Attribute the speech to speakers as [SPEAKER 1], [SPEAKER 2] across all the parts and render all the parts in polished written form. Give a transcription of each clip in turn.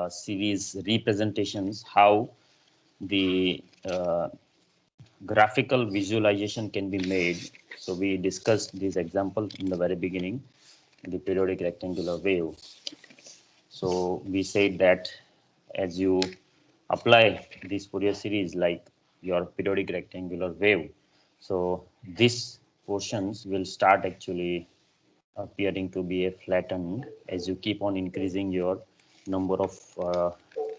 [SPEAKER 1] series representations, how the graphical visualization can be made. So we discussed this example in the very beginning, the periodic rectangular wave. So we said that as you apply this Fourier series like your periodic rectangular wave, so these portions will start actually appearing to be a flattened as you keep on increasing your number of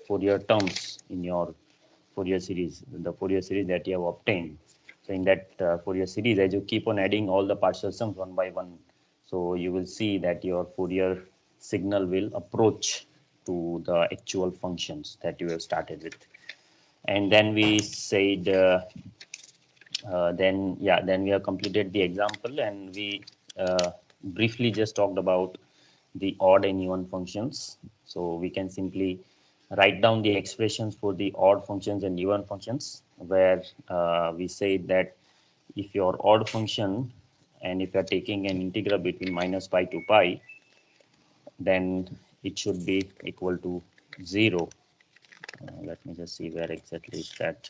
[SPEAKER 1] Fourier terms in your Fourier series, the Fourier series that you have obtained. So in that Fourier series, as you keep on adding all the partial sums one by one, so you will see that your Fourier signal will approach to the actual functions that you have started with. And then we said, then we have completed the example, and we briefly just talked about the odd and even functions. So we can simply write down the expressions for the odd functions and even functions, where we say that if your odd function and if you are taking an integral between minus pi to pi, then it should be equal to 0. Let me just see where exactly is that.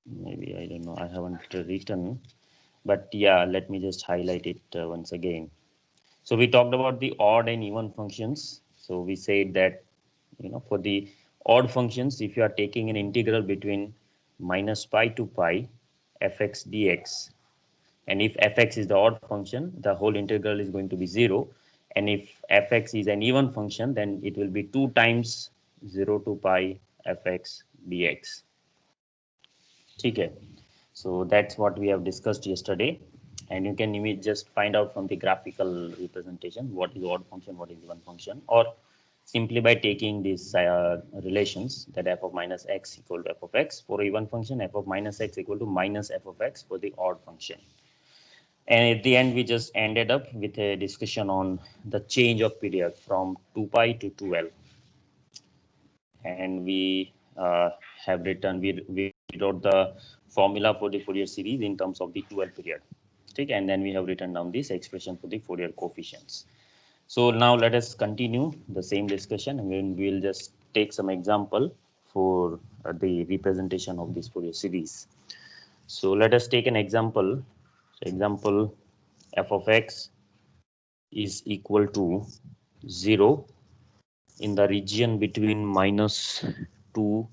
[SPEAKER 1] Maybe I don't know, I haven't written, but yeah, let me just highlight it once again. So we talked about the odd and even functions. So we said that, for the odd functions, if you are taking an integral between minus pi to pi fx dx, and if fx is the odd function, the whole integral is going to be 0. And if fx is an even function, then it will be 2 times 0 to pi fx dx. Okay. So that's what we have discussed yesterday, and you can just find out from the graphical representation what is odd function, what is even function, or simply by taking these relations, that f of minus x equal to f of x for even function, f of minus x equal to minus f of x for the odd function. And at the end, we just ended up with a discussion on the change of period from 2 pi to 2l. And we have written, we wrote the formula for the Fourier series in terms of the 2l period. Okay, and then we have written down this expression for the Fourier coefficients. So now let us continue the same discussion, and we'll just take some example for the representation of this Fourier series. So let us take an example. So example, f of x is equal to 0 in the region between minus 2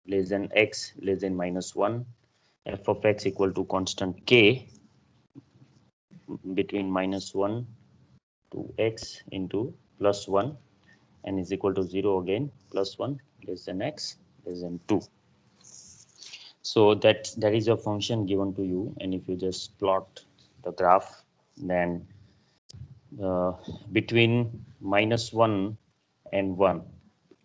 [SPEAKER 1] less than x less than minus 1, f of x equal to constant k between minus 1 to x into plus 1, and is equal to 0 again, plus 1 less than x less than 2. So that is a function given to you, and if you just plot the graph, then between minus 1 and 1,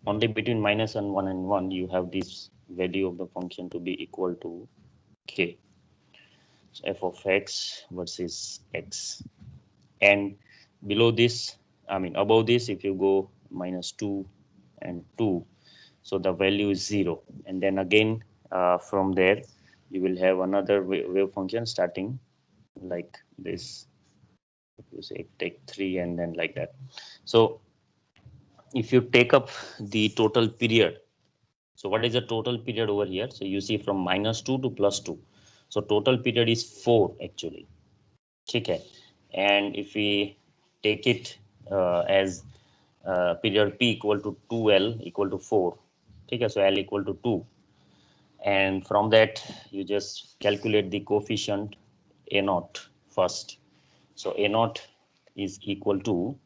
[SPEAKER 1] only between minus 1 and 1, you have this value of the function to be equal to k. So f of x versus x. And below this, above this, if you go minus 2 and 2, so the value is 0. And then again, from there, you will have another wave function starting like this. If you say take 3 and then like that. So if you take up the total period, so what is the total period over here? So you see from minus 2 to plus 2. So total period is 4 actually. Okay. And if we take it as period p equal to 2l equal to 4. Okay. So l equal to 2. And from that, you just calculate the coefficient a naught first. So a naught is equal to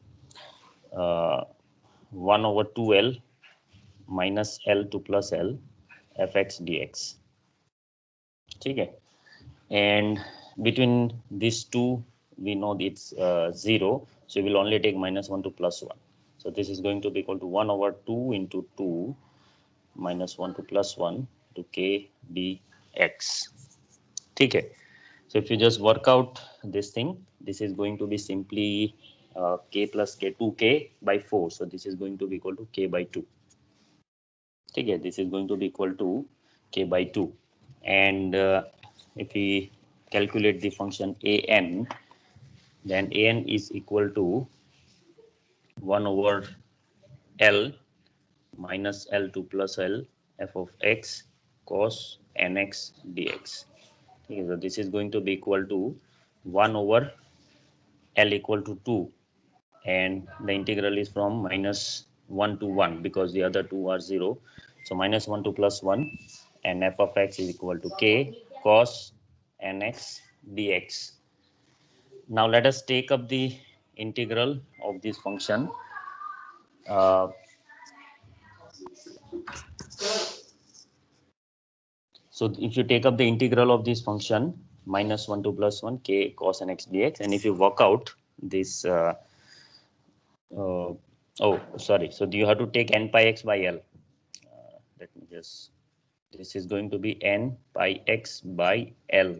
[SPEAKER 1] 1 over 2l minus l to plus l fx dx. Okay. And between these two, we know it's 0. So we will only take minus 1 to plus 1. So this is going to be equal to 1 over 2 into 2 minus 1 to plus 1 to k dx. Okay. So if you just work out this thing, this is going to be simply k plus k, 2k by 4. So this is going to be equal to k by 2. Okay, this is going to be equal to k by 2. And if we calculate the function an, then an is equal to 1 over L minus L2 plus L f of x cos nx dx. Okay, so this is going to be equal to 1 over L equal to 2, and the integral is from minus 1 to 1 because the other two are 0. So minus 1 to plus 1, and f of x is equal to k cos nx dx. Now let us take up the integral of this function. Uh, so if you take up the integral of this function, minus 1 to plus 1 k cos nx dx, and if you work out this, oh sorry, so you have to take n pi x by L. Let me just, this is going to be n pi x by L.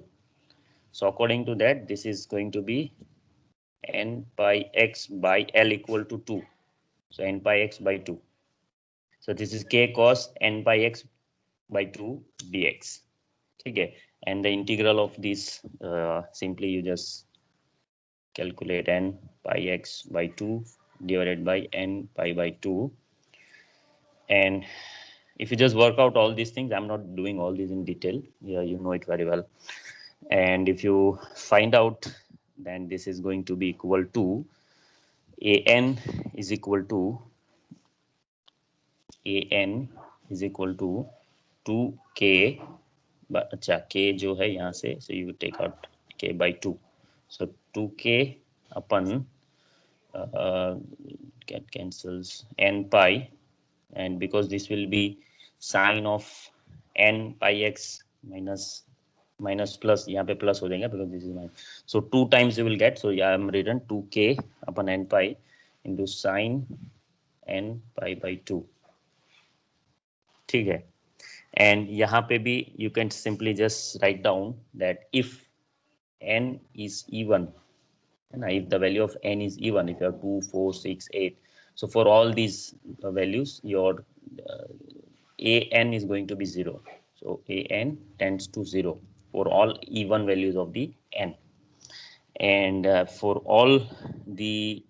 [SPEAKER 1] So according to that, this is going to be n pi x by L equal to 2. So n pi x by 2. So this is k cos n pi x by 2 dx. Okay, and the integral of this, simply you just calculate n pi x by 2 divided by n pi by 2. And if you just work out all these things, I'm not doing all these in detail. Yeah, you know it very well. And if you find out, then this is going to be equal to an is equal to 2k, अच्छा k जो है यहाँ से, so you take out k by 2, so 2k upon get cancels n pi, and because this will be sine of n pi x minus plus, यहाँ पे plus हो जाएगा because this is minus, so 2 times you will get, so yeah, I'm written 2k upon n pi into sine n pi by 2. ठीक है, and यहाँ पे भी you can simply just write down that if n is even, and if the value of n is even, if you have 2, 4, 6, 8, so for all these values, your an is going to be 0. So an tends to 0 for all even values of the n, and for all the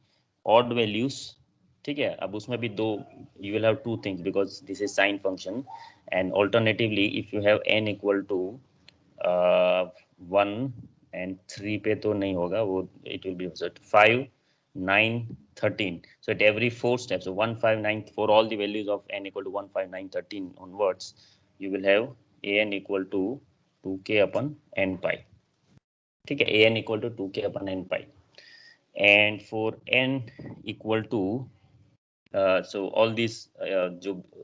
[SPEAKER 1] odd values, ठीक है, अब उसमें भी दो, you will have two things because this is sine function, and alternatively if you have n equal to 1 and 3 पे तो नहीं होगा वो, it will be 5, 9, 13. So at every 4 steps, so 1, 5, 9, for all the values of n equal to 1, 5, 9, 13 onwards, you will have an equal to 2k upon n pi. ठीक है, an equal to 2k upon n pi, and for n equal to so all these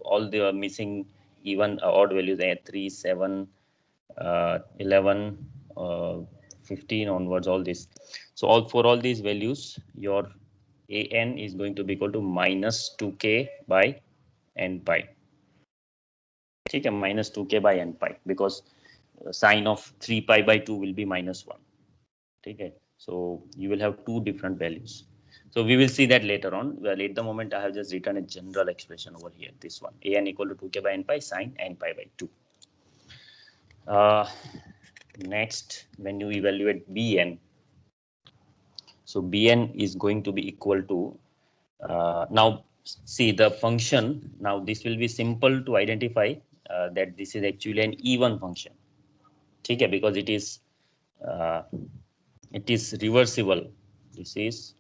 [SPEAKER 1] all the missing even odd values, 3, 7, 11, 15 onwards, all this, so all for all these values your an is going to be equal to minus 2k by n pi. ठीक है, minus 2k by n pi, because sine of 3 pi by 2 will be minus 1. ठीक है, so you will have two different values. So we will see that later on. Well, at the moment I have just written a general expression over here, this one, an equal to 2k by n pi sine n pi by 2. Next, when you evaluate bn, so bn is going to be equal to, now see the function, now this will be simple to identify that this is actually an even function. ठीक है, because it is reversible. This is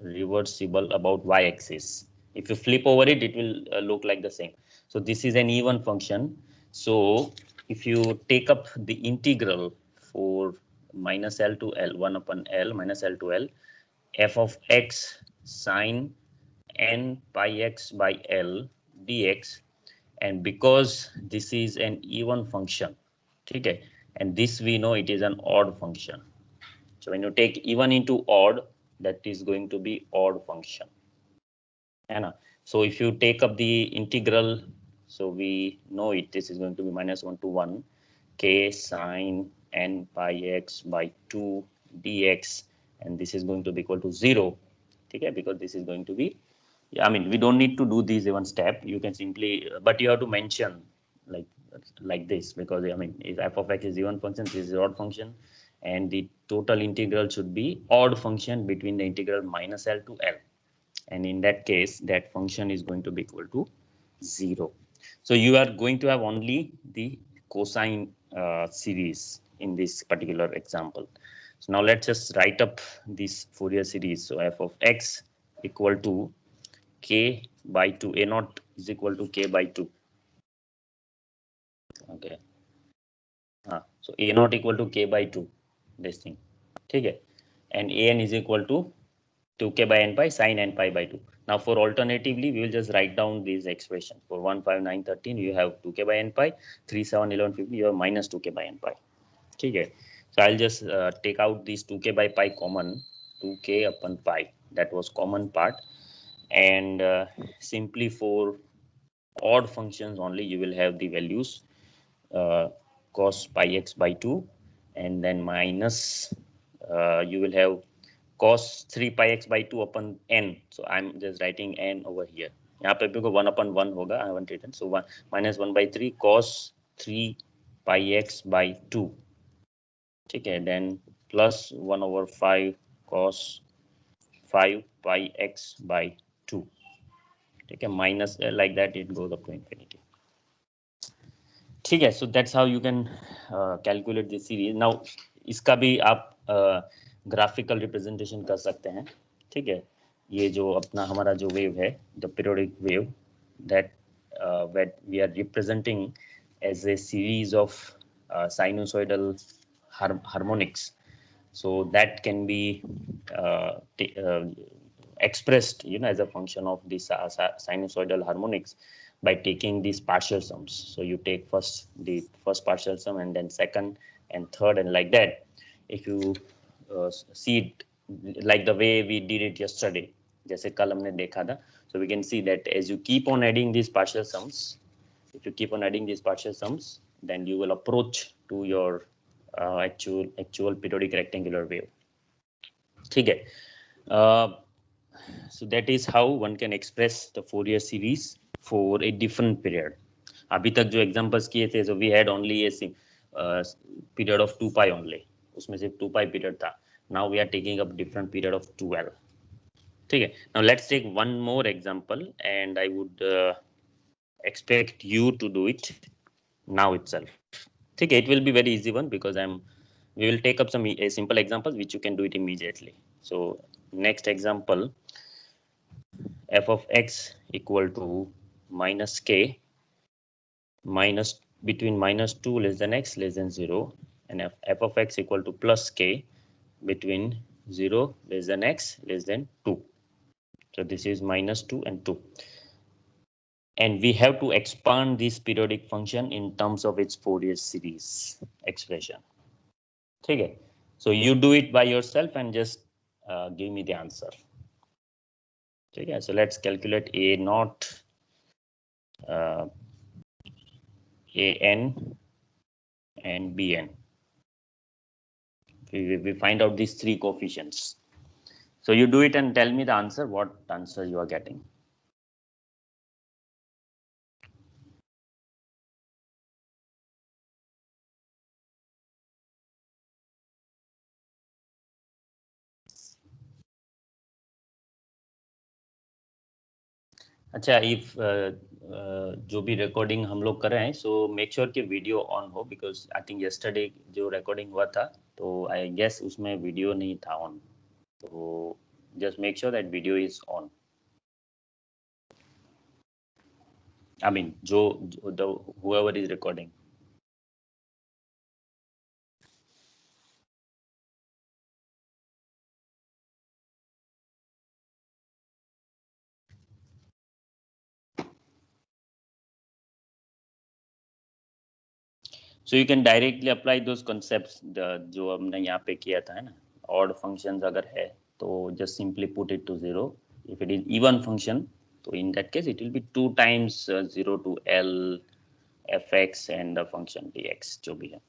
[SPEAKER 1] reversible about y-axis. If you flip over it, it will look like the same. So this is an even function. So if you take up the integral for minus L to L, 1 upon L minus L to L, f of x sine n pi x by L dx, and because this is an even function, okay, and this we know it is an odd function. So when you take even into odd, that is going to be odd function. And so if you take up the integral, so we know it, this is going to be minus 1 to 1 k sine n pi x by 2 dx, and this is going to be equal to 0. Okay, because this is going to be, I mean, we don't need to do this even step. You can simply, but you have to mention like this, because I mean, if f of x is even function, this is odd function, and the total integral should be odd function between the integral minus L to L. and in that case that function is going to be equal to 0. So you are going to have only the cosine series in this particular example. So now let's just write up this Fourier series. So f of x equal to k by 2, a naught is equal to k by 2. Okay. So a naught equal to k by 2, this thing. Okay. And an is equal to 2k by n pi sin n pi by 2. Now for alternatively, we will just write down these expressions. For 1, 5, 9, 13, you have 2k by n pi, 3, 7, 11, 15, you have minus 2k by n pi. Okay. So I'll just take out this 2k by pi common, 2k upon pi. That was common part. And simply for odd functions only, you will have the values cos pi x by 2, and then minus you will have cos 3 pi x by 2 upon n. So I'm just writing n over here. यहाँ पे भी 1 upon 1 होगा, I haven't written. So 1 minus 1 by 3 cos 3 pi x by 2. ठीक है, then plus 1 over 5 cos 5 pi x by 2. ठीक है, minus like that it goes up to infinity. ठीक है, so that's how you can calculate the series. Now इसका भी आप graphical representation कर सकते हैं. ठीक है, ये जो अपना हमारा जो वेव है, the periodic wave, that we are representing as a series of sinusoidal harmonics. So that can be expressed, as a function of this sinusoidal harmonics by taking these partial sums. So you take first the first partial sum and then second and third, and like that. If you see it like the way we did it yesterday, जैसे कल हमने देखा था, so we can see that as you keep on adding these partial sums, if you keep on adding these partial sums, then you will approach to your actual periodic rectangular wave. ठीक है. So that is how one can express the Fourier series for a different period. अभी तक जो examples किए थे, so we had only a period of 2 pi only. उसमें सिर्फ 2 pi period था. Now we are taking up different period of 2L. ठीक है. Now let's take one more example, and I would expect you to do it now itself. ठीक है. It will be very easy one because we will take up some a simple examples which you can do it immediately. So next example, f of x equal to minus k minus between minus 2 less than x less than 0, and f of x equal to plus k between 0 less than x less than 2. So this is minus 2 and 2. And we have to expand this periodic function in terms of its Fourier series expression. ठीक है. So you do it by yourself and just give me the answer. ठीक है. So let's calculate a naught, an and bn. We find out these three coefficients. So you do it and tell me the answer, what answer you are getting. अच्छा, if जो भी recording हम लोग कर रहे हैं, सो मेक श्योर कि video on हो, बिकॉज आई थिंक यस्टरडे जो रिकॉर्डिंग हुआ था तो आई गेस उसमें वीडियो नहीं था ऑन. तो just make sure that video is on. I mean जो whoever is recording. So you can directly apply those concepts जो हमने यहाँ पे किया था, है ना. Odd functions अगर है तो just simply put it to 0. If it is even function, so in that case it will be 2 times 0 to L fx and the function dx जो भी है.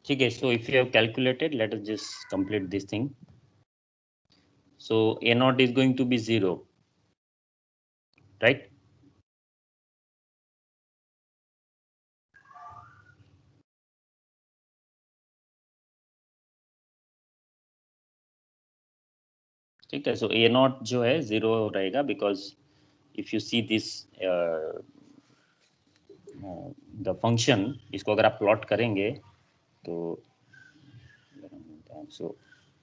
[SPEAKER 1] ठीक है, so if you have calculated, let us just complete this thing. So a naught is going to be 0, right? ठीक है, so a naught जो है 0 रहेगा, because if you see this the function, इसको अगर आप plot करेंगे तो so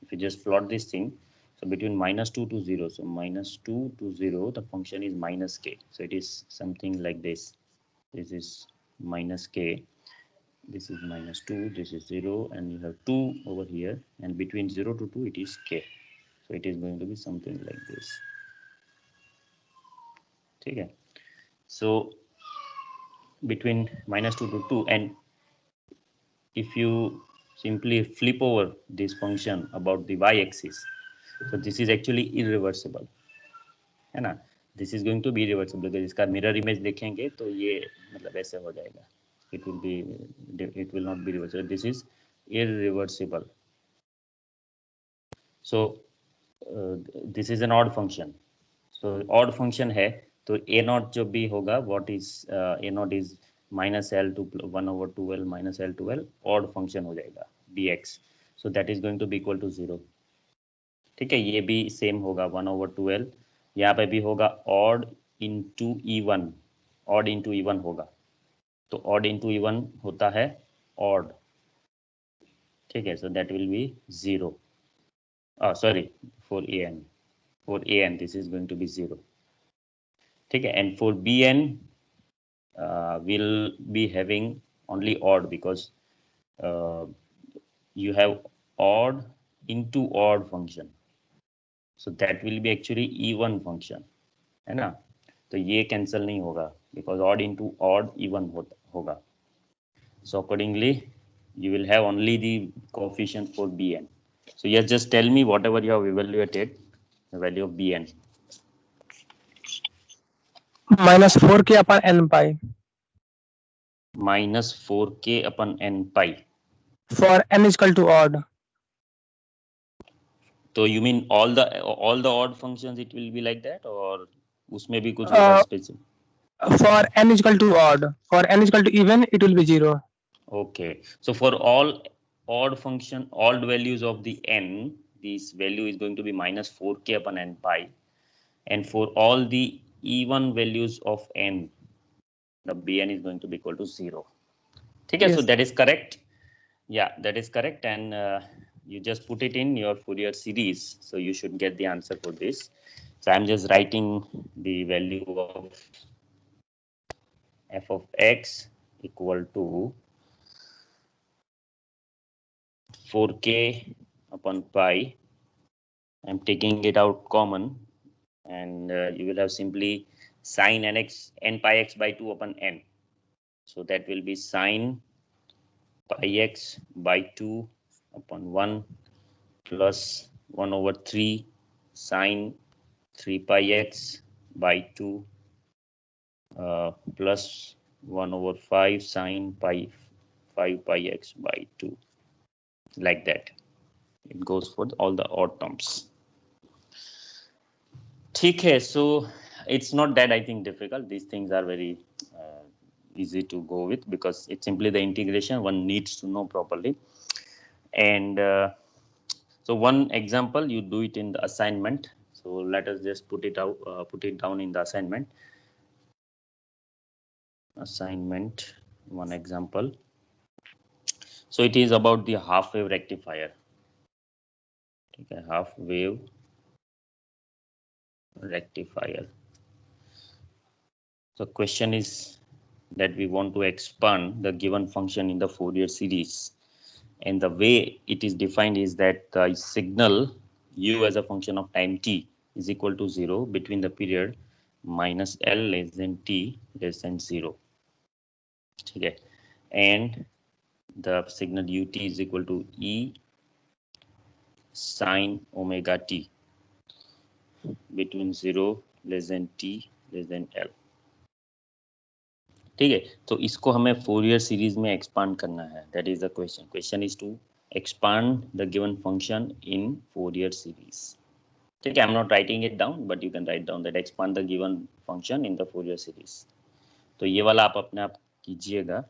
[SPEAKER 1] if you just plot this thing, so between -2 to 0, so -2 to 0, the function is -k, so it is something like this. This is -k, this is -2, this is 0, and you have 2 over here, and between 0 to 2 it is k, so it is going to be something like this. ठीक है, so between -2 to 2, and if you simply flip over this function about the y-axis, so this is actually irreversible, है ना. This is going to be reversible, अगर इसका mirror image देखेंगे तो ये मतलब ऐसे हो जाएगा, it will not be reversible, this is irreversible. So this is an odd function, so odd function है, तो ए नॉट जो भी होगा, what is a naught is -l to 1/12 -l to l, odd function हो जाएगा dx, so that is going to be equal to 0. ठीक है, ये भी सेम होगा 1/12, यहाँ पे भी होगा odd into E1, odd into E1 होगा, तो ऑड इंटू E1 होता है ऑड. ठीक है, so that will be 0, sorry, for an this is going to be 0. ठीक है, and for bn will be having only odd, because you have odd into odd function, so that will be actually E1 function, है ना. तो ये cancel नहीं होगा, because odd into odd even होगा. So accordingly you will have only the coefficient for bn. So yes, just tell me whatever you have evaluated the value of bn.
[SPEAKER 2] -4k upon n pi.
[SPEAKER 1] -4k upon n pi.
[SPEAKER 2] For n is equal to odd.
[SPEAKER 1] So you mean all the odd functions it will be like that, or उसमें भी कुछ होगा specific?
[SPEAKER 2] For n is equal to odd. For n is equal to even, it will be 0.
[SPEAKER 1] Okay, so for all odd values of the n, this value is going to be -4k upon n pi, and for all the even values of n, the bn is going to be equal to 0. Okay, yes. So that is correct. Yeah, that is correct, and you just put it in your Fourier series, so you should get the answer for this. So I'm just writing the value of f of x equal to 4k upon pi. I'm taking it out common, and you will have simply sine n pi x by 2 upon n. So that will be sine pi x by 2 upon 1 plus 1/3 sine 3 pi x by 2 plus 1/5 sine 5 pi x by 2, like that. It goes for all the odd terms. ठीक है, so it's not that I think difficult. These things are very easy to go with, because it's simply the integration one needs to know properly. And so one example, you do it in the assignment. So let us just put it down in the assignment. One example. So it is about the half wave rectifier. Okay, half wave rectifier. So question is that we want to expand the given function in the Fourier series, and the way it is defined is that the signal u as a function of time t is equal to 0 between the period -l less than t less than 0. Okay, and the signal ut is equal to e sine omega t between 0 less than t less than l. ठीक है, तो इसको हमें Fourier series में expand करना है, that is the question is to expand the given function in Fourier series. ठीक है, I am not writing it down but you can write down that expand the given function in the Fourier series. तो ये वाला आप अपने आप कीजिएगा।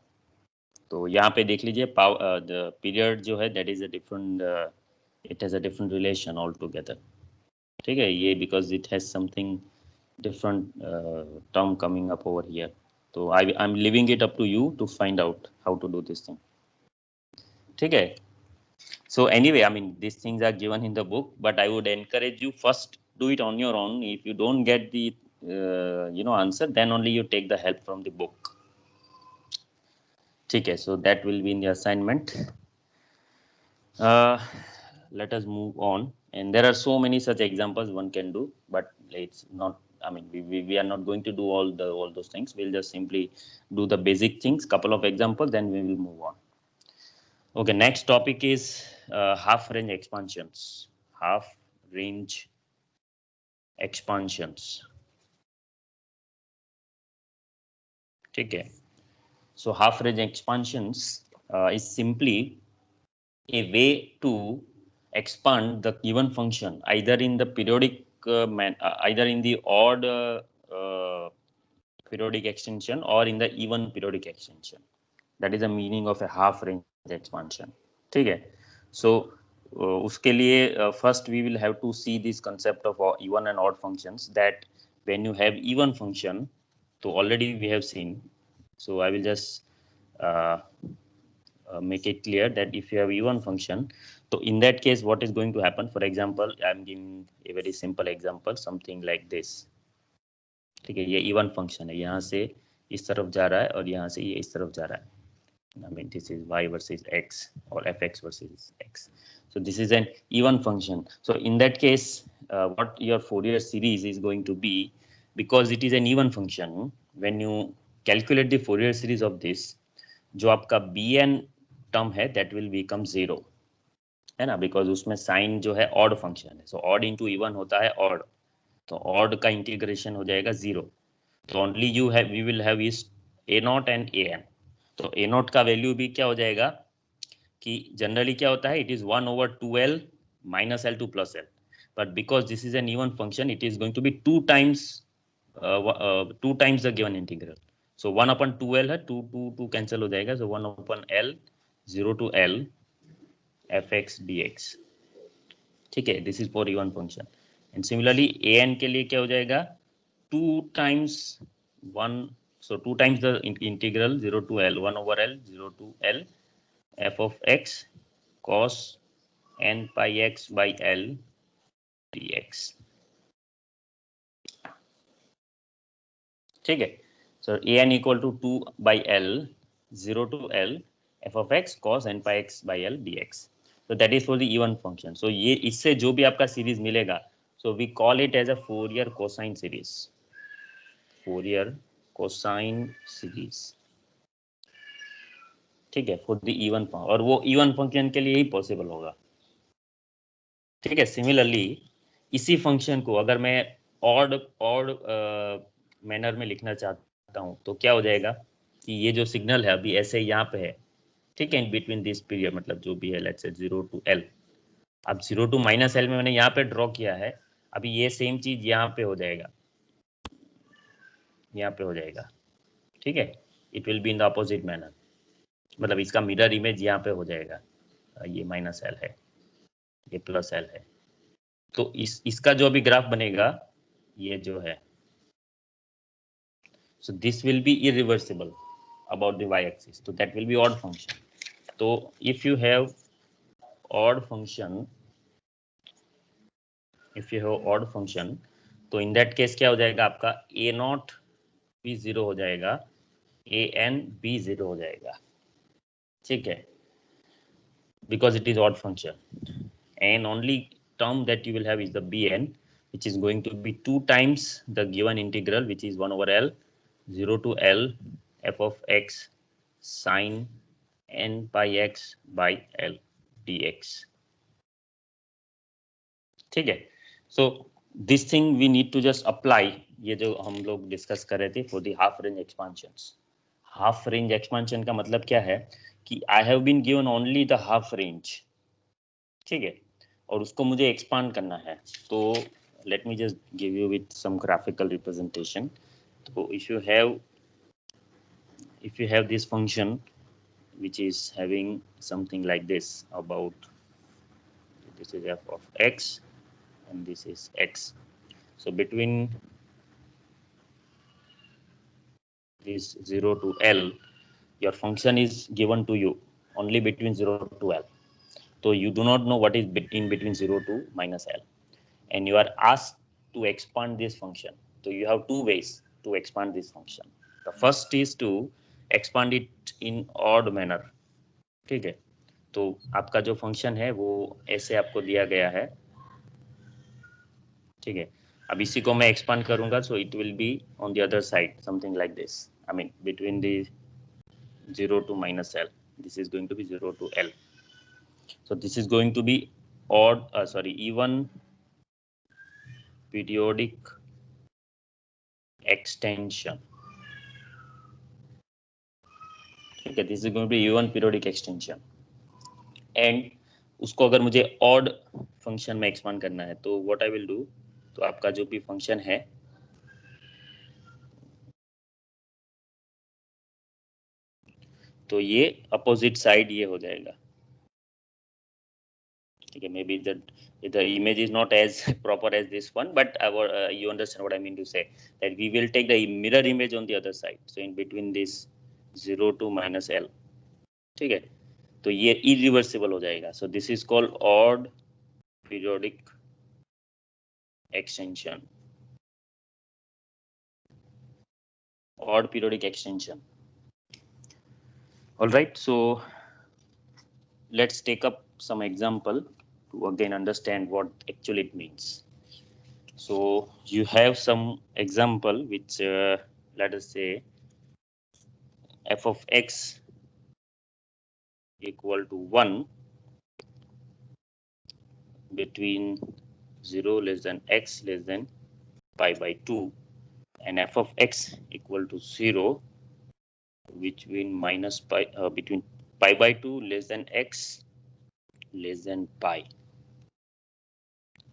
[SPEAKER 1] तो यहाँ पे देख लीजिए द पीरियड जो है that is a different, it has a different relation all together. ठीक है, ये because it has something different term coming up over here. So I'm leaving it up to you to find out how to do this thing. ठीक है, so anyway, I mean these things are given in the book, but I would encourage you first do it on your own. If you don't get the answer, then only you take the help from the book. ठीक है, so that will be in the assignment. Let us move on, and there are so many such examples one can do, but it's not, I mean we are not going to do all those things. We'll just simply do the basic things, couple of examples, then we will move on. Okay, next topic is half range expansions. Half range expansions. ठीक है, so half range expansions is simply a way to expand the given function either in the periodic either in the odd periodic extension or in the even periodic extension. That is the meaning of a half range expansion. ठीक है, so उसके लिए first we will have to see this concept of even and odd functions, that when you have even function, so already we have seen, so I will just make it clear that if you have even function, so in that case what is going to happen, for example I am giving a very simple example, something like this. ठीक है, ये even function है, यहाँ से इस तरफ जा रहा है और यहाँ से ये इस तरफ जा रहा है. I mean this is y versus x or fx versus x. So this is an even function. So in that case what your Fourier series is going to be, because it is an even function, when you calculate the Fourier series of this, जो आपका bn term है that will become 0, है ना, because उसमें sign जो है odd function है, so odd into even होता है ऑड, तो ऑड का इंटीग्रेशन हो जाएगा 0. तो only you have we will have is a naught and a n. तो ए नॉट का वैल्यू भी क्या हो जाएगा कि जनरली क्या होता है, it is 1/2l minus l to plus l, but because this is an even function it is going to be 2 times the given integral. So 1/2l है, 2 कैंसिल हो जाएगा, so 1/l 0 to l fx dx. ठीक है, this is for even function. And similarly a n के लिए क्या हो जाएगा, 2 times 1, so 2 times the integral 0 to l 1/l 0 to l f of x cos n pi x by l dx. ठीक है, so a n equal to 2 by l 0 to l f of x cos n pi x by l dx. So that is for the even function. So ये इससे जो भी आपका series मिलेगा, so we call it as a Fourier cosine series. Fourier cosine series. ठीक है, for the even function, और वो इवन फंक्शन के लिए ही पॉसिबल होगा. ठीक है, सिमिलरली इसी फंक्शन को अगर मैं ऑड मैनर में लिखना चाहता हूँ तो क्या हो जाएगा कि ये जो सिग्नल है अभी ऐसे यहाँ पे है, ठीक है, इन बिटवीन दिस पीरियड, मतलब जो भी है लेट्स से 0 to l. अब 0 to -l में मैंने यहाँ पे ड्रॉ किया है, अभी ये सेम चीज यहाँ पे हो जाएगा, यहाँ पे हो जाएगा. ठीक है, it will be in the opposite manner, मतलब इसका मिरर इमेज यहाँ पे हो जाएगा, ये -l है, ये +l है. तो इसका जो अभी ग्राफ बनेगा ये जो है, so this will be irreversible about the y axis, so that will be odd function. So if you have odd function, तो in that case क्या हो जाएगा, आपका a नॉट भी 0 हो जाएगा, a n भी 0 हो जाएगा. ठीक है, because it is odd function, and only term that you will have is the bn, which is going to be 2 times the given integral, which is 1/l 0 to l f of x sin n pi x by l dx. ठीक है, so this thing we need to just apply, ये जो हम लोग discuss कर रहे थे for the half range expansions. Half range expansion का मतलब क्या है कि I have been given only the half range, ठीक है, और उसको मुझे एक्सपांड करना है। तो let me just give you with some graphical representation. तो if you have this function which is having something like this, about this is f of x and this is x. So between this 0 to L, your function is given to you only between 0 to L. So you do not know what is in between 0 to minus L, and you are asked to expand this function. So you have two ways to expand this function. The first is to expand it in odd manner, ठीक है। तो आपका जो function है वो ऐसे आपको दिया गया है, ठीक है। अब इसी को मैं एक्सपांड करूंगा, so it will be on the other side something like this, I mean between the 0 to minus L. This is going to be 0 to L. So this is going to be even periodic extension, ठीक है। This is going to be even periodic extension, and उसको अगर मुझे odd function में expand करना है तो what I will do, तो आपका जो भी फंक्शन है तो ये अपोजिट साइड ये हो जाएगा, ठीक है। May be the image is not as proper as this one, but you understand what I mean to say, that we will take the mirror image on the other side, so in between this 0 to minus L, ठीक है। तो ये irreversible हो जाएगा, so this is called odd periodic extension, odd periodic extension. All right, so let's take up some example to again understand what actually it means. So you have some example which let us say f of x equal to 1 between 0 less than x less than pi by 2, and f of x equal to 0 between minus pi between pi by 2 less than x less than pi,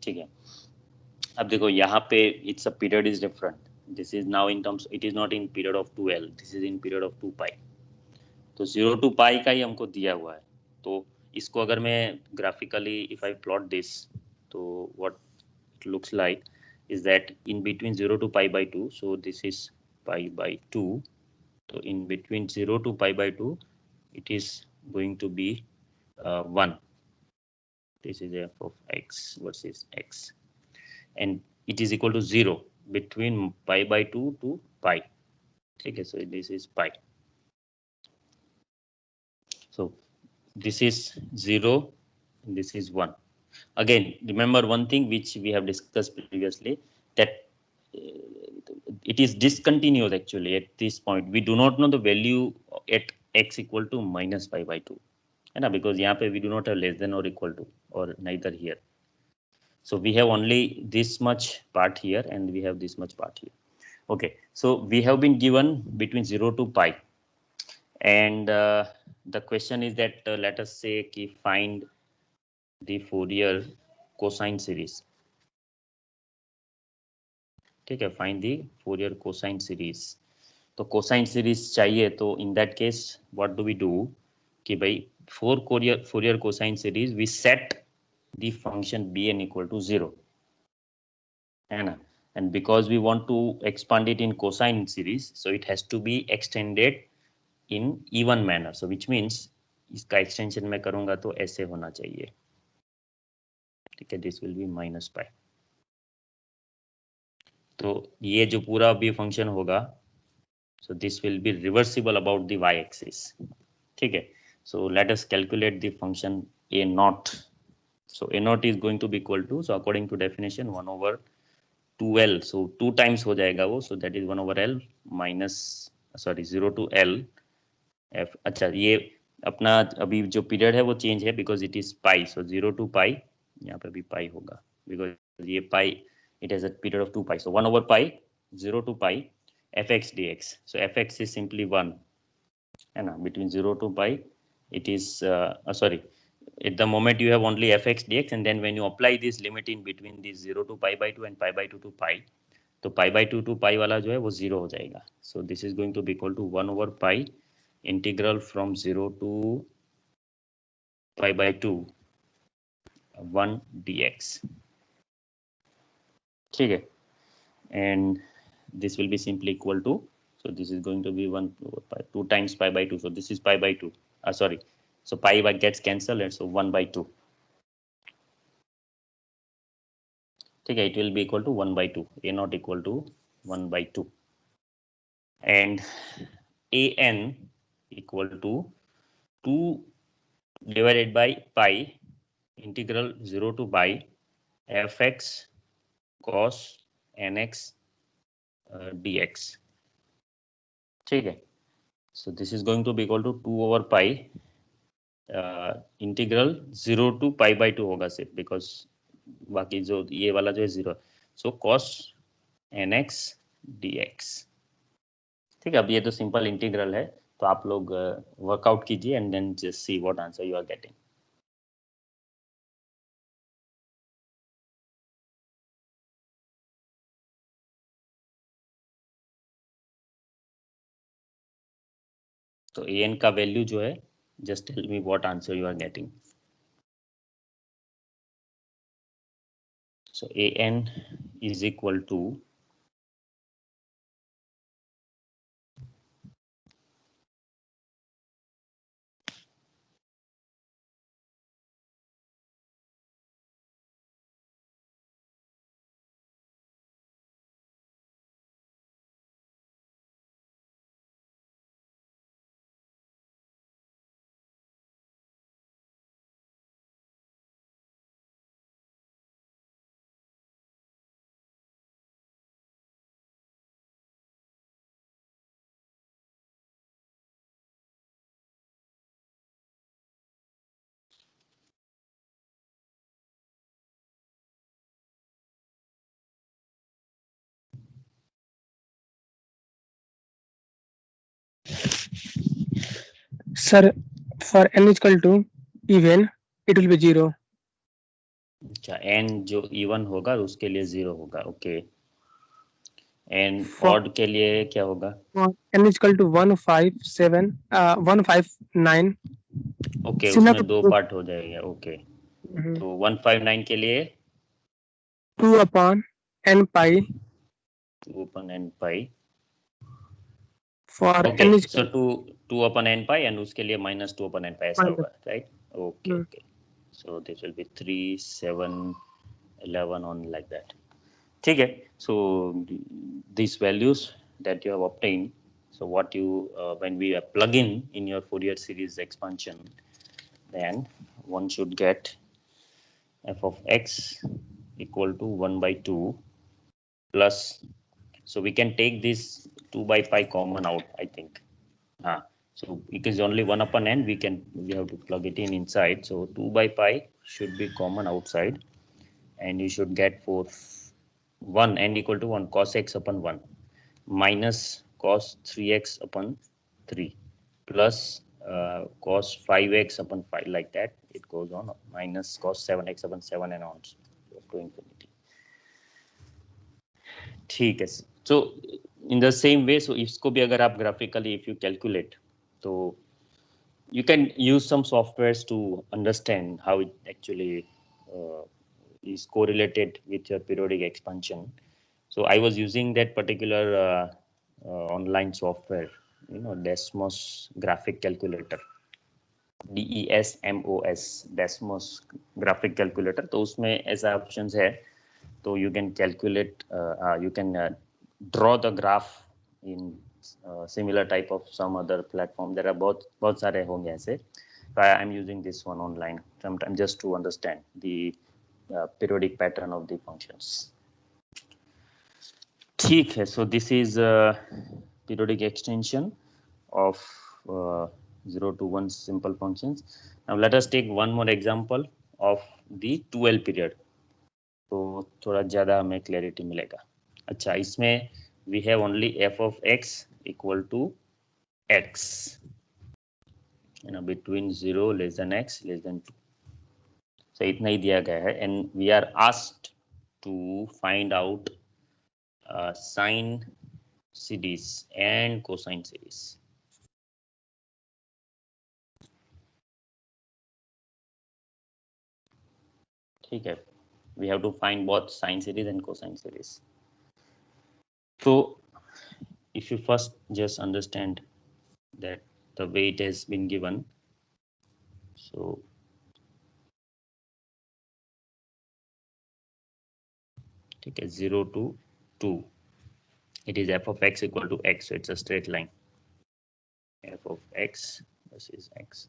[SPEAKER 1] ठीक है। अब देखो यहाँ पे it's a period is different, this is now in terms, it is not in period of 2L, this is in period of 2 पाई। तो 0 to पाई का ही हमको दिया हुआ है, तो इसको अगर मैं graphically if I plot this, तो what it looks like is that in between 0 to pi by 2, so this is pi by 2, so in between 0 to pi by 2 it is going to be 1. This is f of x versus x, and it is equal to 0 between pi by 2 to pi, ठीक है। so this is pi, so this is 0 and this is 1. Again, remember one thing which we have discussed previously, that it is discontinuous actually at this point. We do not know the value at x equal to minus pi by 2, है ना, because यहाँ पे we do not have less than or equal to or neither here. So we have only this much part here and we have this much part here. Okay, so we have been given between 0 to pi, and the question is that let us say कि find the Fourier cosine series, ठीक है, find the Fourier cosine series। तो cosine series चाहिए, तो in that case what do we do कि भाई for Fourier cosine series we set the function bn equal to 0, है ना, and because we want to expand it in cosine series, so it has to be extended in even manner, so which means इसका extension मैं करूंगा तो ऐसे होना चाहिए, ठीक है, this will be minus pi। तो ये जो पूरा भी फंक्शन होगा, so this will be reversible about the y-axis, ठीक है। so let us calculate the function a naught, so a naught is going to be equal to, so according to definition 1 over 2L, so 2 times हो जाएगा वो, so that is 1 over L minus 0 to L f। अच्छा, ये अपना अभी जो period है वो चेंज है because it is pi, so 0 to पाई, यहाँ पे भी पाई होगा बिकॉज ये पाई it has a period of 2 pi, so 1 over pi 0 to pi fx dx, so fx is simply 1, है ना, between 0 to pi it is sorry, at the moment you have only fx dx, and then when you apply this limit in between this 0 to pi by 2 and pi by 2 to pi, तो pi by 2 to pi वाला जो है वो 0 हो जाएगा. So this is going to be equal to 1 over pi integral from 0 to pi by 2 1 dx. ठीक है, and this will be simply equal to, so this is going to be 1 over pi 2 times pi by 2, so this is pi by 2, sorry, so pi by gets cancelled, and so 1 by 2. ठीक है, it will be equal to 1 by 2, a not equal to 1 by 2, and an equal to 2 divided by pi integral 0 to pi fx cos nx dx. ठीक है, so this is going to be equal to 2 over pi integral 0 to pi by 2 होगा सिर्फ, because बाकी जो ये वाला जो है 0, सो cos nx dx. ठीक है, अब ये तो सिंपल इंटीग्रल है, तो आप लोग वर्कआउट कीजिए and then just see what answer you are getting. तो an का वैल्यू जो है, just tell me what answer you are getting. So an is equal to
[SPEAKER 2] Sir, for n is equal to even, it will be 0.
[SPEAKER 1] अच्छा, n जो even होगा उसके लिए 0 होगा. ओके, एंड
[SPEAKER 2] For
[SPEAKER 1] ऑड के लिए क्या होगा?
[SPEAKER 2] n is equal to 157, 159.
[SPEAKER 1] Okay,
[SPEAKER 2] Similar
[SPEAKER 1] उसमें दो
[SPEAKER 2] to
[SPEAKER 1] पार्ट हो जाएगा. ओके, तो 159 के लिए
[SPEAKER 2] 2 upon n pi.
[SPEAKER 1] 2 upon n pi.
[SPEAKER 2] For
[SPEAKER 1] okay,
[SPEAKER 2] n is
[SPEAKER 1] so 2 upon n pi, and उसके लिए -2 upon n pi ऐसा
[SPEAKER 2] minus.
[SPEAKER 1] होगा, right? Okay okay, so this will be 3 7 11 on like that. ठीक है, so these values that you have obtained, so what you when we plug in your Fourier series expansion, then one should get f of x equal to 1 by 2 plus, so we can take this 2 by pi common out, I think. So it is only 1 upon n, we have to plug it in inside, so 2 by pi should be common outside, and you should get for 1 n equal to 1 cos x upon 1 minus cos 3x upon 3 plus cos 5x upon 5, like that it goes on, minus cos 7x upon 7 and on to infinity. ठीक है, so in the same way, so इसको भी अगर आप graphically if you calculate, तो you can use some softwares to understand how it actually is correlated with your periodic expansion. So I was using that particular online software, Desmos graphic calculator, DESMOS, Desmos graphic calculator. तो उसमें ऐसा options है, तो you can calculate, you can draw the graph in similar type of some other platform. There are बहुत सारे होंगे ऐसे. So I am using this one online sometimes just to understand the periodic pattern of the functions. ठीक है, so this is periodic extension of 0 to 1 simple functions. Now let us take one more example of the 2L period. तो थोड़ा ज़्यादा हमें clarity मिलेगा. अच्छा, इसमें we have only f of x equal to x. between 0 less than x less than 2. So इतना ही दिया गया है and we are asked to find out sine series and cosine series. ठीक है, we have to find both sine series and cosine series. So if you first just understand that the way it has been given, so ठीक है 0 to 2, it is f of x equal to x, so it's a straight line, f of x versus x.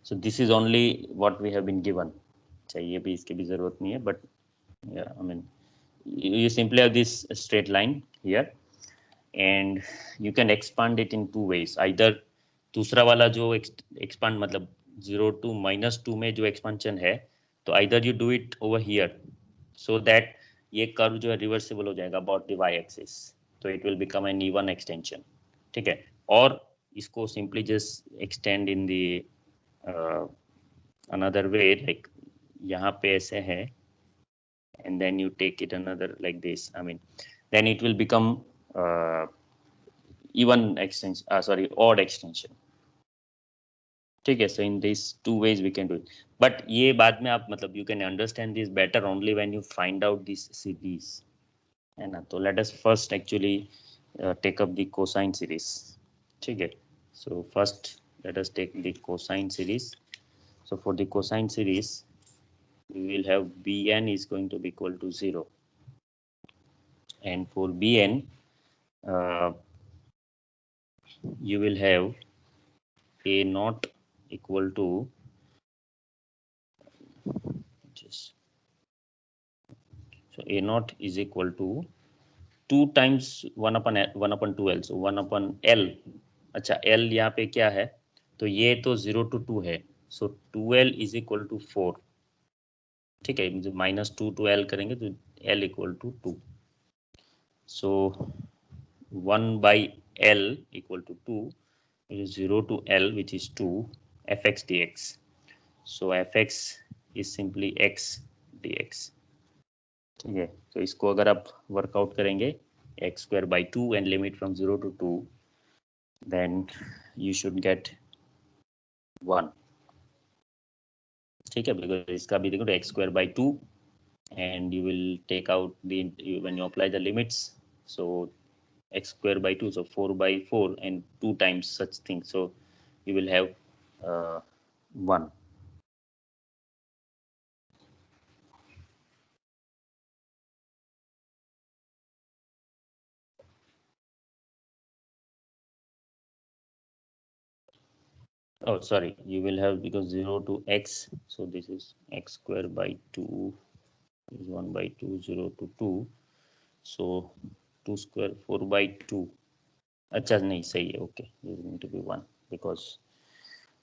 [SPEAKER 1] So this is only what we have been given. चाहिए भी इसकी भी जरूरत नहीं है, but yeah, I mean you simply have this straight line here and you can expand it in two ways. Either दूसरा वाला जो expand मतलब 0 to -2 में जो expansion है, तो either you do it over here so that ये curve जो है रिवर्सिबल हो जाएगा अबाउट द y एक्सिस, तो it will become an even extension. ठीक है, और इसको simply just extend in the another way, like यहाँ पे ऐसे है and then you take it another like this, I mean then it will become even extension, sorry, odd extension. ठीक है, so in these two ways we can do it, but ये बाद में आप मतलब you can understand this better only when you find out this series, है ना. तो let us first actually take up the cosine series. ठीक है, so first let us take the cosine series. So for the cosine series we will have bn is going to be equal to 0, and for bn you will have a naught equal to just, so a naught is equal to 2 times 1/2l, so 1/l. अच्छा, l यहाँ पे क्या है, तो ये तो 0 to 2 है, so 2l is equal to 4. ठीक है, -2 to l करेंगे तो l equal to 2, so 1/l equal to 2, which is 0 to l, which is 2 fx dx. So fx is simply x dx. ठीक है, तो इसको अगर आप वर्कआउट करेंगे x²/2 and limit from 0 to 2, then you should get 1. ठीक है, because इसका भी देखो तो x²/2 and you will take out the, when you apply the limits, so x²/2, so 4/4 and 2 times such thing, so you will have 1. Oh sorry, you will have, because 0 to x, so this is x²/2 is 1/2, 0 to 2, so 2² 4/2. अच्छा नहीं सही है, okay, this is going to be 1 because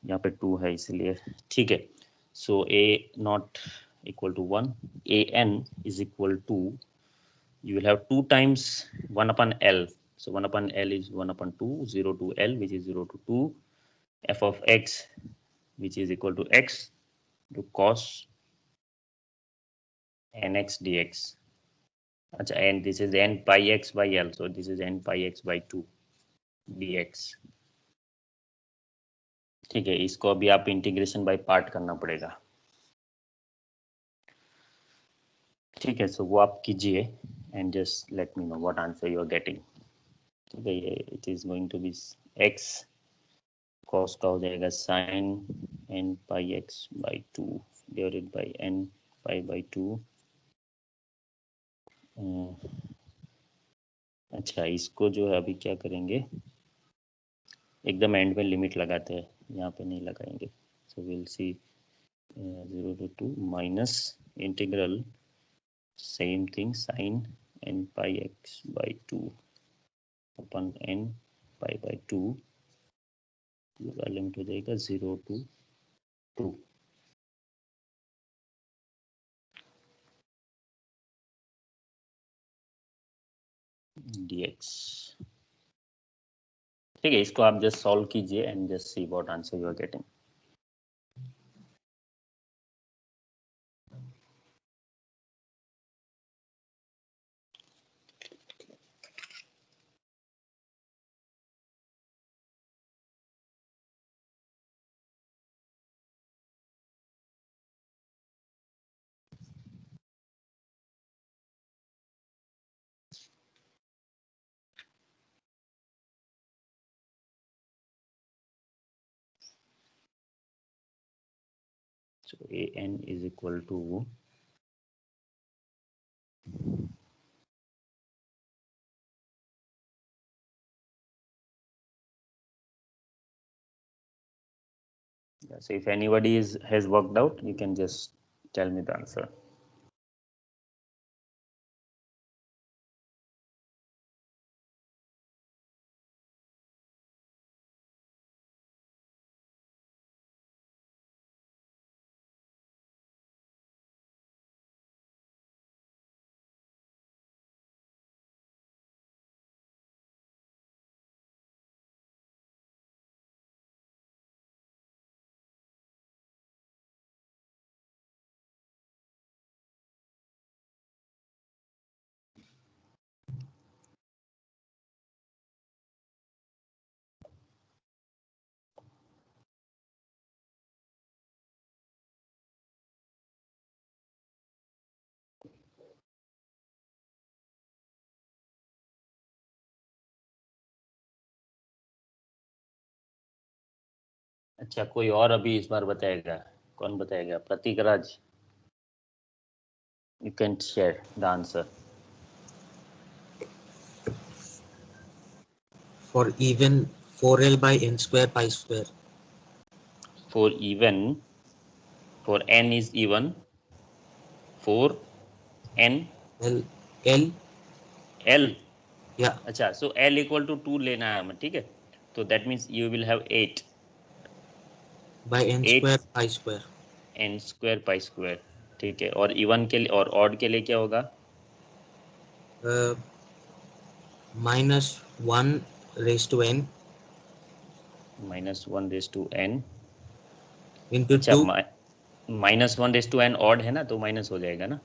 [SPEAKER 1] यहाँ पे 2 है इसलिए. ठीक है, so a not equal to 1, a n is equal to, you will have 2 times 1/l, so 1/l is 1/2, 0 to l, which is 0 to 2, f of x, which is equal to x to cos nx dx. अच्छा, and this is n pi x by l, so this is n pi x by 2 dx. ठीक है, इसको अभी आप integration by part करना पड़ेगा. ठीक है, सो वो आप कीजिए and just let me know what answer you are getting. ठीक है, ये it is going to be x cos का हो जाएगा sin n pi x by 2 divided by n pi by 2. अच्छा, इसको जो है अभी क्या करेंगे, एकदम एंड में लिमिट लगाते हैं, यहाँ पे नहीं लगाएंगे. So will see 0 to 2 minus integral same thing sin n pi x by 2 upon n pi by 2, limit हो जाएगा 0 to 2. dx. ठीक है, इसको आप जस्ट सॉल्व कीजिए and just see what answer you are getting. So an is equal to so if anybody has worked out, you can just tell me the answer. अच्छा, कोई और अभी इस बार बताएगा? कौन बताएगा? प्रतीक राज, you can share the answer.
[SPEAKER 3] For even 4L by n square pi square.
[SPEAKER 1] For even, for n is even, for n
[SPEAKER 3] L
[SPEAKER 1] l,
[SPEAKER 3] yeah,
[SPEAKER 1] अच्छा, so l equal to 2 लेना है हमें, ठीक है? तो that means you will have 8
[SPEAKER 3] by n
[SPEAKER 1] 8
[SPEAKER 3] square pi square.
[SPEAKER 1] n square pi square, ठीक है? और इवन के लिए और ऑड के लिए क्या होगा?
[SPEAKER 3] -1 raised to n
[SPEAKER 1] -1 raised to n,
[SPEAKER 3] into
[SPEAKER 1] अच्छा,
[SPEAKER 3] 2
[SPEAKER 1] -1 raised to n ऑड है ना, तो माइनस हो जाएगा ना,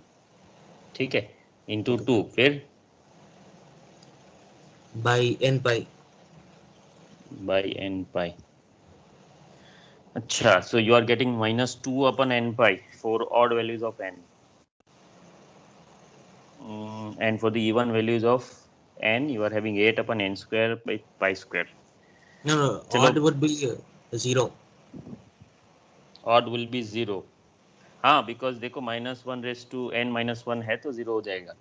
[SPEAKER 1] ठीक है? इंटू 2, फिर
[SPEAKER 3] by n pi.
[SPEAKER 1] By n पाई. अच्छा, so you are getting -2 upon n pi for odd values of n. And for the even values of n, you are having 8 upon n square by pi square.
[SPEAKER 3] No,
[SPEAKER 1] चलो,
[SPEAKER 3] odd would be 0.
[SPEAKER 1] odd will be 0. हाँ, because देखो -1 raised to n -1 है तो 0 हो जाएगा,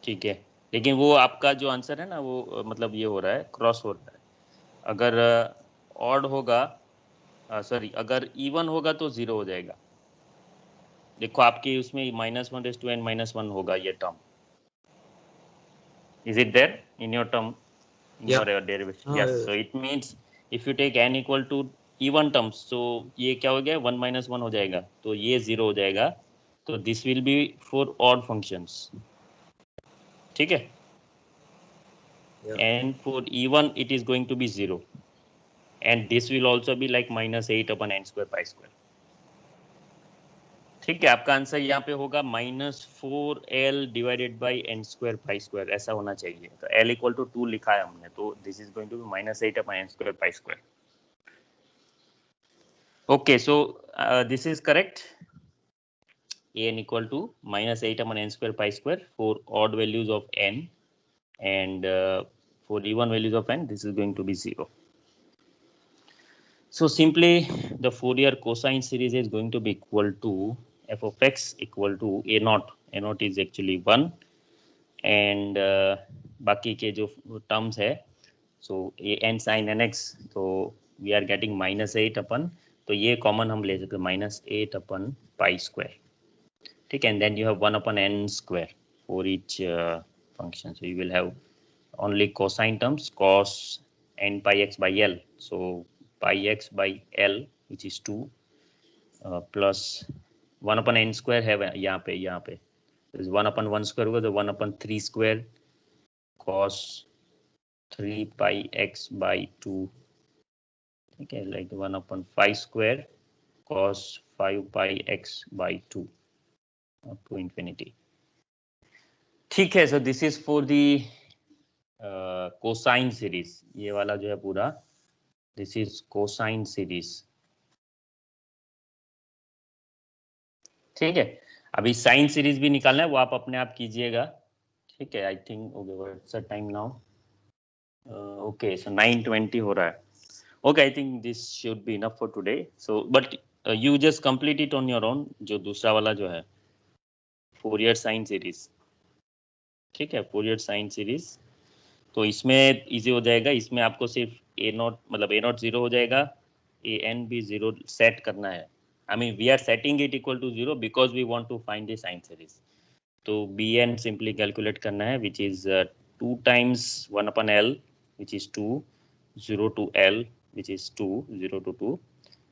[SPEAKER 1] ठीक है? लेकिन वो आपका जो आंसर है ना, वो मतलब ये हो रहा है, क्रॉस हो रहा है. अगर ऑड होगा, सॉरी, अगर इवन होगा तो 0 हो जाएगा. देखो आपके उसमें -1 raised to n -1 होगा ये term. Is it there in your term, in
[SPEAKER 3] Yeah.
[SPEAKER 1] your derivation? Yes. So it means if you take n equal to even terms, so ये क्या हो गया? 1 - 1 हो जाएगा, तो ये 0 हो जाएगा. तो this will be for odd functions, ठीक है?
[SPEAKER 3] Yeah.
[SPEAKER 1] And for even it is going to be 0, and this will also be like -8 upon n square pi square. ठीक है, आपका आंसर यहाँ पे होगा -4l divided by n square pi square, ऐसा होना चाहिए. तो l इक्वल टू 2 लिखा है हमने, तो this is going to be -8 upon n square pi square. Okay, so this is correct. an equal to -8 upon n square pi square for odd values of n, and for even values of n, this is going to be 0. So simply the Fourier cosine series is going to be equal to f of x equal to a naught. A naught is actually 1, and बाकी के जो terms है, so a n sin nx, तो we are getting -8 अपन, तो ये common हम ले सकते हैं, -8 अपन पाई स्क्वायर, ठीक है? And then you have 1 upon n square for each function. So you will have only cosine terms, cos n pi x by l, so pi x by l, which is 2, plus 1 upon n square है यहाँ पे 1 अपन 1 square होगा, तो 1 अपन 3 square cos 3 pi x by 2, ठीक है? like 1 upon 5 square cos 5 pi x by 2 up to infinity. ठीक है, सो this is for the cosine series. ये वाला जो है पूरा, दिस इज कोसाइन सीरीज, ठीक है? अभी साइन सीरीज भी निकालना है, वो आप अपने आप कीजिएगा, ठीक है? I think okay, what's the time now? Okay, so 9:20 हो रहा है. Okay, I think this should be enough for today. So, but you just complete it on your own, जो दूसरा वाला जो है फोरियर साइन सीरीज, ठीक है, फोरियर साइन सीरीज। तो इसमें इजी हो जाएगा, इसमें आपको सिर्फ ए नॉट मतलब ए नॉट 0 हो जाएगा, ए एन भी 0 सेट करना है। I mean we are setting it equal to 0 because we want to find the sine series. तो बी एन सिंपली कैलकुलेट करना है, which is 2 times 1/L which is 2, 0 to L which is 2, 0 to 2,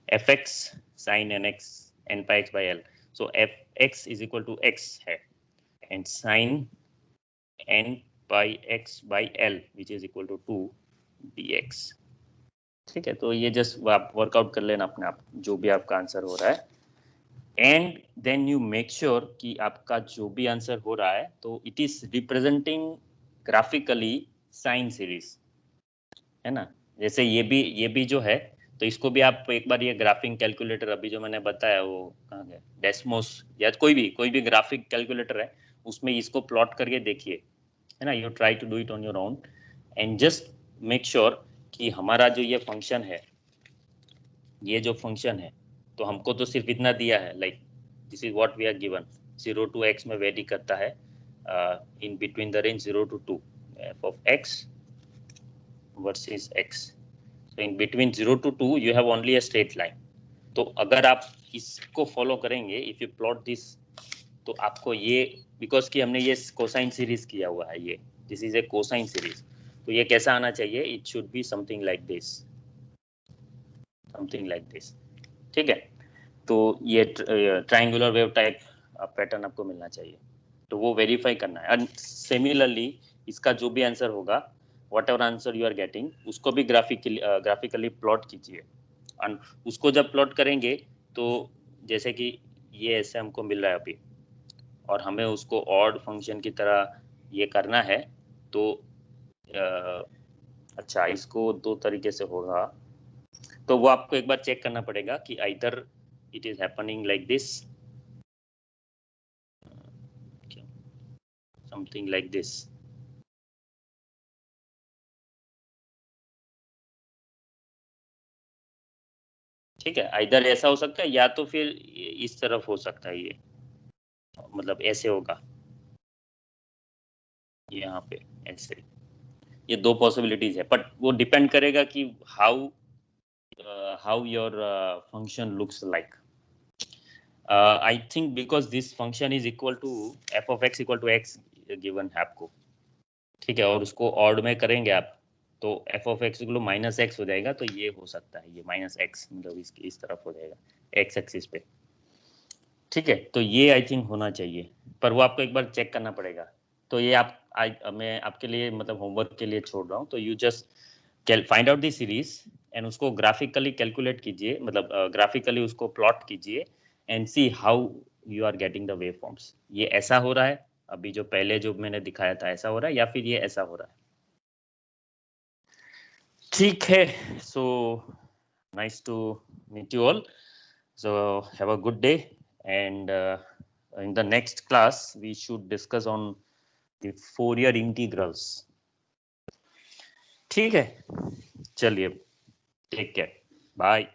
[SPEAKER 1] fx sin nx n pi x by L. So fx is equal to x है, and sin n pi x by L which is equal to 2 dx। ठीक है, तो ये just आप workout कर लेना अपने आप, जो भी आपका आंसर हो रहा है, and then you make sure कि आपका जो भी आंसर हो रहा है तो it is representing graphically sine series, है ना। जैसे ये भी जो है, तो इसको भी आप एक बार ये ग्राफिंग कैलकुलेटर अभी जो मैंने बताया वो कहाँ गया, डेस्मोस या कोई भी ग्राफिक कैलकुलेटर है, उसमें इसको प्लॉट करके देखिए, है ना। You try to do it on your own and just make sure कि हमारा जो ये फंक्शन है, ये जो फंक्शन है, तो हमको तो सिर्फ इतना दिया है, like this is what we are given, 0 to x में वेरी करता है in between the range 0 to 2 f of x versus x। so in between 0 to 2 you have only a straight line। तो अगर आप इसको फॉलो करेंगे, if you plot this, तो आपको ये, बिकॉज कि हमने ये कोसाइन सीरीज किया हुआ है, ये this is a cosine series, तो ये कैसा आना चाहिए, it should be something like this, something like this, ठीक है। तो ये ट्रायंगुलर वेव टाइप पैटर्न आपको मिलना चाहिए, तो वो वेरीफाई करना है। एंड सिमिलरली इसका जो भी आंसर होगा, whatever answer you are getting, उसको भी ग्राफिकली प्लॉट कीजिए। एंड उसको जब प्लॉट करेंगे तो जैसे कि ये ऐसे हमको मिल रहा है अभी, और हमें उसको ऑड फंक्शन की तरह ये करना है, तो अच्छा इसको दो तरीके से होगा, तो वो आपको एक बार चेक करना पड़ेगा कि either it is happening like this, something like this, ठीक है। आइदर ऐसा हो सकता है या तो फिर इस तरफ हो सकता है, ये मतलब ऐसे होगा, यहाँ पे ऐसे, ये दो पॉसिबिलिटीज है, बट वो डिपेंड करेगा कि how your function looks like. I think because this function is equal to f of x equal to x given है आपको, ठीक है, और उसको ऑड में करेंगे आप, तो f of x equal to minus x हो जाएगा, तो ये हो सकता है, ये माइनस एक्स मतलब इस तरफ हो जाएगा एक्स एक्सिस पे, ठीक है। तो ये आई थिंक होना चाहिए, पर वो आपको एक बार चेक करना पड़ेगा। तो ये मैं आपके लिए मतलब होमवर्क के लिए छोड़ रहा हूँ, तो you just find out the series and उसको ग्राफिकली कैलकुलेट कीजिए, मतलब ग्राफिकली उसको प्लॉट कीजिए and see how you are getting the wave forms. ये ऐसा हो रहा है अभी जो पहले जो मैंने दिखाया था, ऐसा हो रहा है या फिर ये ऐसा हो रहा है, ठीक है। So nice to meet you all, so have a good day, and in the next class we should discuss on the Fourier integrals, ठीक है, चलिए, टेक केयर, बाय।